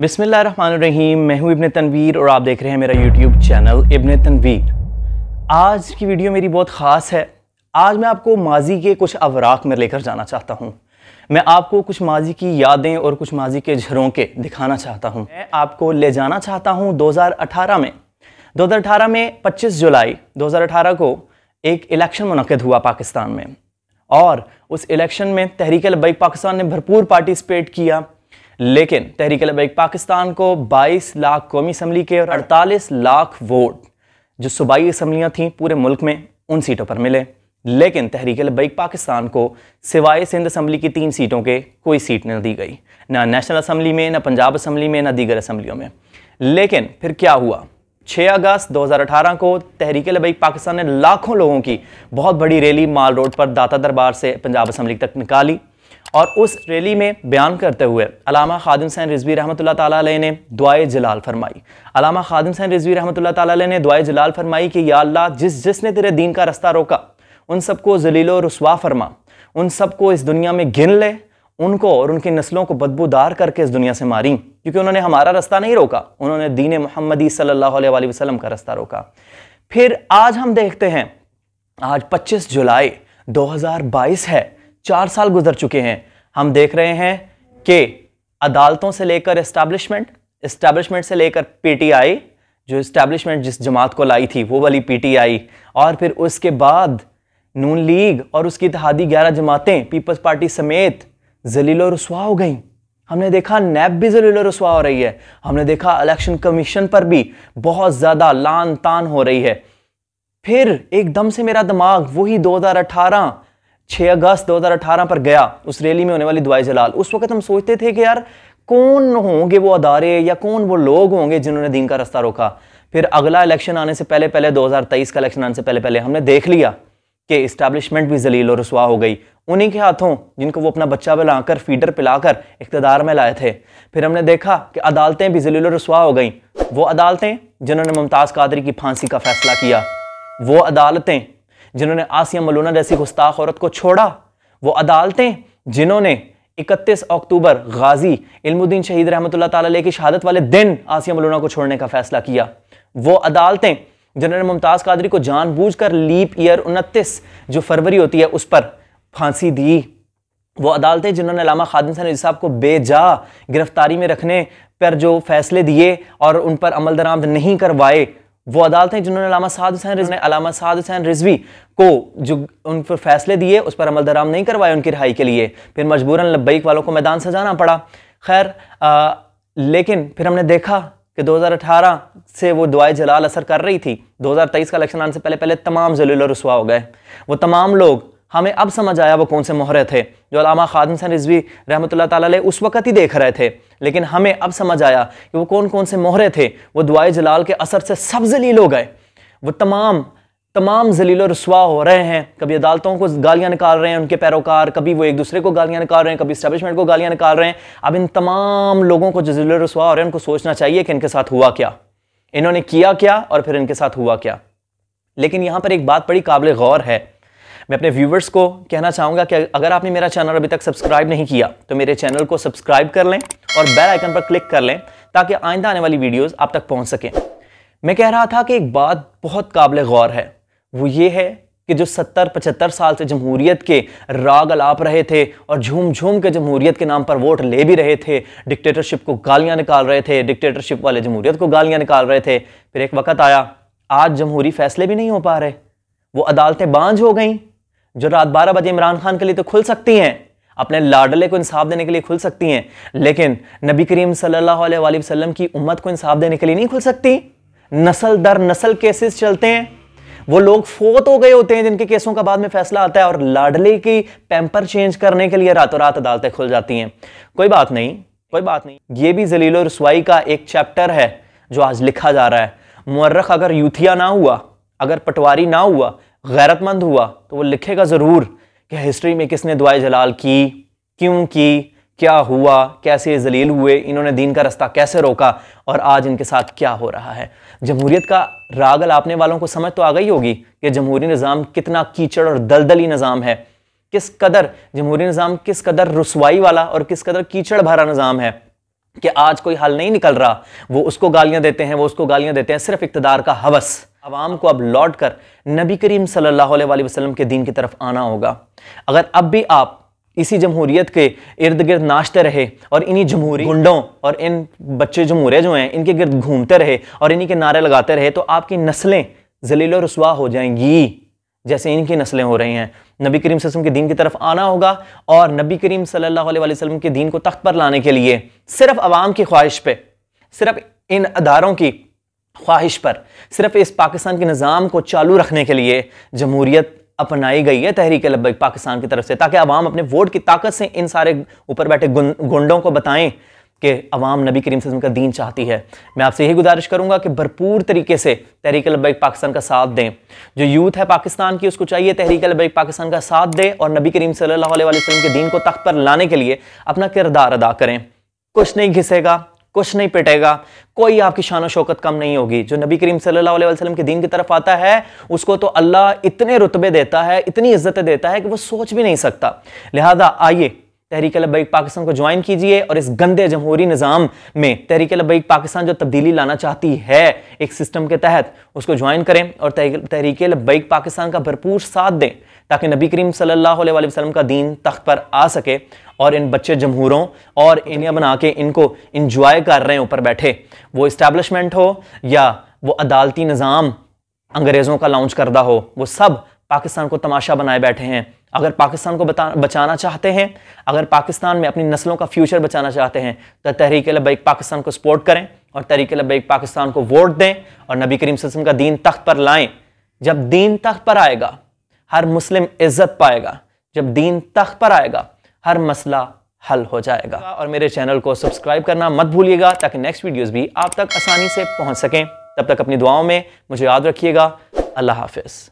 बिस्मिल्लाहिर्रहमानिर्रहीम। मैं हूं इब्न तनवीर और आप देख रहे हैं मेरा यूट्यूब चैनल इब्न तनवीर। आज की वीडियो मेरी बहुत ख़ास है। आज मैं आपको माजी के कुछ अवराक में लेकर जाना चाहता हूं। मैं आपको कुछ माजी की यादें और कुछ माजी के झरोखे दिखाना चाहता हूं। मैं आपको ले जाना चाहता हूं 2018 में। 2018 में 25 जुलाई 2018 को एक इलेक्शन मुनक़िद हुआ पाकिस्तान में, और उस इलेक्शन में तहरीक लब्बैक पाकिस्तान ने भरपूर पार्टिसिपेट किया। लेकिन तहरीक लब्बैक पाकिस्तान को 22 लाख कौमी असम्बली के और 48 लाख वोट जो सूबाई असम्बलियाँ थीं पूरे मुल्क में, उन सीटों पर मिले। लेकिन तहरीक लब्बैक पाकिस्तान को सिवाय सिंध असम्बली की 3 सीटों के कोई सीट न दी गई, ना नेशनल असम्बली में, ना पंजाब असम्बली में, ना दीगर असम्बलियों में। लेकिन फिर क्या हुआ? 6 अगस्त 2018 को तहरीक लब्बैक पाकिस्तान ने लाखों लोगों की बहुत बड़ी रैली माल रोड पर दाता दरबार से पंजाब असम्बली तक निकाली, और उस रैली में बयान करते हुए अल्लामा खादिम हुसैन रिजवी रहमतुल्लाह ताला अलैह ने दुआए जलाल फरमाई। अल्लामा खादिम हुसैन रिजवी रहमतुल्लाह ताला अलैह ने दुआए जलाल फरमाई कि या अल्लाह, जिसने तेरे दीन का रास्ता रोका उन सबको जलीलो रुस्वा फरमा, उन सबको इस दुनिया में गिन ले, उनको और उनकी नस्लों को बदबूदार करके इस दुनिया से मारी, क्योंकि उन्होंने हमारा रास्ता नहीं रोका, उन्होंने दीन मुहम्मदी सल्लल्लाहु अलैहि वसल्लम का रास्ता रोका। फिर आज हम देखते हैं, आज 25 जुलाई 2022 है, 4 साल गुजर चुके हैं। हम देख रहे हैं कि अदालतों से लेकर एस्टैब्लिशमेंट से लेकर पीटीआई, जो एस्टैब्लिशमेंट जिस जमात को लाई थी वो वाली पीटीआई, और फिर उसके बाद नून लीग और उसकी इत्तेहादी 11 जमातें पीपल्स पार्टी समेत जलीलो रुस्वा हो गई। हमने देखा नैब भी जलीलो रुस्वा हो रही है। हमने देखा इलेक्शन कमीशन पर भी बहुत ज़्यादा लान तान हो रही है। फिर एकदम से मेरा दिमाग वही 2018 6 अगस्त 2018 पर गया, उस रैली में होने वाली दुआए जलाल। उस वक्त हम सोचते थे कि यार कौन होंगे वो अदारे या कौन वो लोग होंगे जिन्होंने दीन का रास्ता रोका। फिर अगला इलेक्शन आने से पहले 2023 का इलेक्शन आने से पहले हमने देख लिया कि इस्टेब्लिशमेंट भी जलील और रुस्वा हो गई, उन्हीं के हाथों जिनको वो अपना बच्चा पिलाकर फीडर पिलाकर इक़्तिदार में लाए थे। फिर हमने देखा कि अदालतें भी जलील और रुस्वा हो गई। वो अदालतें जिन्होंने मुमताज़ कादरी की फांसी का फैसला किया, वो अदालतें जिन्होंने आसिया मलूना जैसी गुस्ताख औरत को छोड़ा, वो अदालतें जिन्होंने 31 अक्टूबर गाजी इल्मुद्दीन शहीद रहमतुल्लाह ताला अलैह की शहादत वाले दिन आसिया मलूना को छोड़ने का फैसला किया, वो अदालतें जिन्होंने मुमताज़ कादरी को जानबूझकर लीप ईयर 29 जो फरवरी होती है उस पर फांसी दी, वो अदालतें जिन्होंने अल्लामा खादिम हुसैन रिजवी साहब को बेजा गिरफ्तारी में रखने पर जो फैसले दिए और उन पर अमल दरामद नहीं करवाए, वो अदालतें जिन्होंने अल्लामा साद हुसैन रिजवी को जो उन पर फैसले दिए उस पर अमल दराम नहीं करवाए उनकी रिहाई के लिए, फिर मजबूरन लब्बैक वालों को मैदान सजाना पड़ा। खैर, लेकिन फिर हमने देखा कि 2018 से वो दुआए जलाल असर कर रही थी। 2023 का इलेक्शन आने से पहले तमाम जलील और रुस्वा हो गए। वो तमाम लोग, हमें अब समझ आया वो कौन से मोहरे थे जो अल्लामा खादिम हुसैन रिजवी रहमतुल्लाह ताला अलैह उस वक्त ही देख रहे थे। लेकिन हमें अब समझ आया कि वो कौन कौन से मोहरे थे। वो दुआए जलाल के असर से सब जलील हो गए। वो तमाम जलील रुस्वा हो रहे हैं। कभी अदालतों को गालियां निकाल रहे हैं उनके पैरोकार, कभी वो एक दूसरे को गालियां निकाल रहे हैं, कभी एस्टैब्लिशमेंट को गालियां निकाल रहे हैं। अब इन तमाम लोगों को जो जलील रुस्वा हो रहे हैं उनको सोचना चाहिए कि इनके साथ हुआ क्या, इन्होंने किया क्या और फिर इनके साथ हुआ क्या। लेकिन यहाँ पर एक बात बड़ी काबिल गौर है। मैं अपने व्यूवर्स को कहना चाहूँगा कि अगर आपने मेरा चैनल अभी तक सब्सक्राइब नहीं किया तो मेरे चैनल को सब्सक्राइब कर लें और बेल आइकन पर क्लिक कर लें ताकि आइंदा आने वाली वीडियोस आप तक पहुँच सकें। मैं कह रहा था कि एक बात बहुत काबिल गौर है, वो ये है कि जो 70-75 साल से जमहूरियत के राग अलाप रहे थे और झूम झूम के जमहूरियत के नाम पर वोट ले भी रहे थे, डिक्टेटरशिप को गालियाँ निकाल रहे थे, डिक्टेटरशिप वाले जमहूरियत को गालियाँ निकाल रहे थे, फिर एक वक्त आया आज जमहूरी फैसले भी नहीं हो पा रहे। वो अदालतें बांझ हो गई जो रात 12 बजे इमरान खान के लिए तो खुल सकती हैं, अपने लाडले को इंसाफ देने के लिए खुल सकती हैं, लेकिन नबी करीम सल्लल्लाहु अलैहि वसल्लम की उम्मत को इंसाफ देने के लिए नहीं खुल सकती। नस्ल दर नस्ल केसेस चलते हैं, वो लोग फोत हो गए होते हैं जिनके केसों का बाद में फैसला आता है, और लाडले की पैम्पर चेंज करने के लिए रातों रात अदालतें खुल जाती हैं। कोई बात नहीं, ये भी जलील और रुस्वाई का एक चैप्टर है जो आज लिखा जा रहा है। मुअर्रख अगर यूथिया ना हुआ, अगर पटवारी ना हुआ, गैरतमंद हुआ, तो वो लिखेगा ज़रूर कि हिस्ट्री में किसने दुआए जलाल की, क्यों की, क्या हुआ, कैसे जलील हुए, इन्होंने दीन का रास्ता कैसे रोका और आज इनके साथ क्या हो रहा है। जमहूरियत का राग अलापने वालों को समझ तो आ गई होगी कि जमहूरी निज़ाम कितना कीचड़ और दलदली निज़ाम है, किस कदर जमहूरी निज़ाम किस कदर रुसवाई वाला और किस कदर कीचड़ भरा निज़ाम है। कि आज कोई हल नहीं निकल रहा, वो उसको गालियां देते हैं, वो उसको गालियां देते हैं, सिर्फ इक़्तिदार का हवस। अवाम को अब लौट कर नबी करीम सल्लल्लाहु अलैहि वसल्लम के दीन की तरफ आना होगा। अगर अब भी आप इसी जमहूरियत के इर्द गिर्द नाचते रहे और इन्हीं जमहूरी गुंडों और इन बच्चे जमहूरे जो हैं इनके गिर्द घूमते रहे और इन्हीं के नारे लगाते रहे, तो आपकी नस्लें ज़लील और रुस्वा हो जाएंगी जैसे इनकी नस्लें हो रही हैं। नबी करीम सल्लल्लाहु अलैहि वसल्लम के दीन की तरफ आना होगा और नबी करीम सल्लल्लाहु अलैहि वसल्लम के दीन को तख्त पर लाने के लिए सिर्फ अवाम की ख्वाहिश पे, सिर्फ इन अदारों की ख्वाहिश पर, सिर्फ इस पाकिस्तान के निज़ाम को चालू रखने के लिए जमहूरियत अपनाई गई है तहरीक लब्बैक पाकिस्तान की तरफ से, ताकि अवाम अपने वोट की ताकत से इन सारे ऊपर बैठे गुंडों को बताएं कि अवाम नबी करीम सल्लल्लाहु अलैहि वसल्लम का दीन चाहती है। मैं आपसे यही गुजारिश करूंगा कि भरपूर तरीके से तहरीक लब्बैक पाकिस्तान का साथ दें। जो यूथ है पाकिस्तान की, उसको चाहिए तहरीक लब्बैक पाकिस्तान का साथ दे और नबी करीम सल्लल्लाहु अलैहि वसल्लम के दीन को तख्त पर लाने के लिए अपना किरदार अदा करें। कुछ नहीं घिसेगा, कुछ नहीं पिटेगा, कोई आपकी शान और शौकत कम नहीं होगी। जो नबी करीम सल्लल्लाहु अलैहि वसल्लम के दीन की तरफ आता है उसको तो अल्लाह इतने रुतबे देता है, इतनी इज्जतें देता है कि वो सोच भी नहीं सकता। लिहाजा आइए तहरीक लब्बैक पाकिस्तान को ज्वाइन कीजिए और इस गंदे जमहूरी निज़ाम में तहरीक लब्बैक पाकिस्तान जो तब्दीली लाना चाहती है एक सिस्टम के तहत, उसको ज्वाइन करें और तहरीक लब्बैक पाकिस्तान का भरपूर साथ दें ताकि नबी करीम सल्लल्लाहु अलैहि वसल्लम का दीन तख्त पर आ सके और इन बच्चे जमहूरों और इन्हें बना के इनको इंजॉय कर रहे हैं ऊपर बैठे, वो इस्टेब्लिशमेंट हो या वो अदालती निज़ाम अंग्रेज़ों का लॉन्च करदा हो, वो सब पाकिस्तान को तमाशा बनाए बैठे हैं। अगर पाकिस्तान को बचाना चाहते हैं, अगर पाकिस्तान में अपनी नस्लों का फ्यूचर बचाना चाहते हैं तो तहरीक लब्बैक पाकिस्तान को सपोर्ट करें और तहरीक लब्बैक पाकिस्तान को वोट दें और नबी करीम सल्लल्लाहु अलैहि वसल्लम का दीन तख्त पर लाएं। जब दीन तख्त पर आएगा हर मुस्लिम इज्जत पाएगा, जब दीन तख्त पर आएगा हर मसला हल हो जाएगा। और मेरे चैनल को सब्सक्राइब करना मत भूलिएगा ताकि नेक्स्ट वीडियोस भी आप तक आसानी से पहुंच सकें। तब तक अपनी दुआओं में मुझे याद रखिएगा। अल्लाह हाफिज़।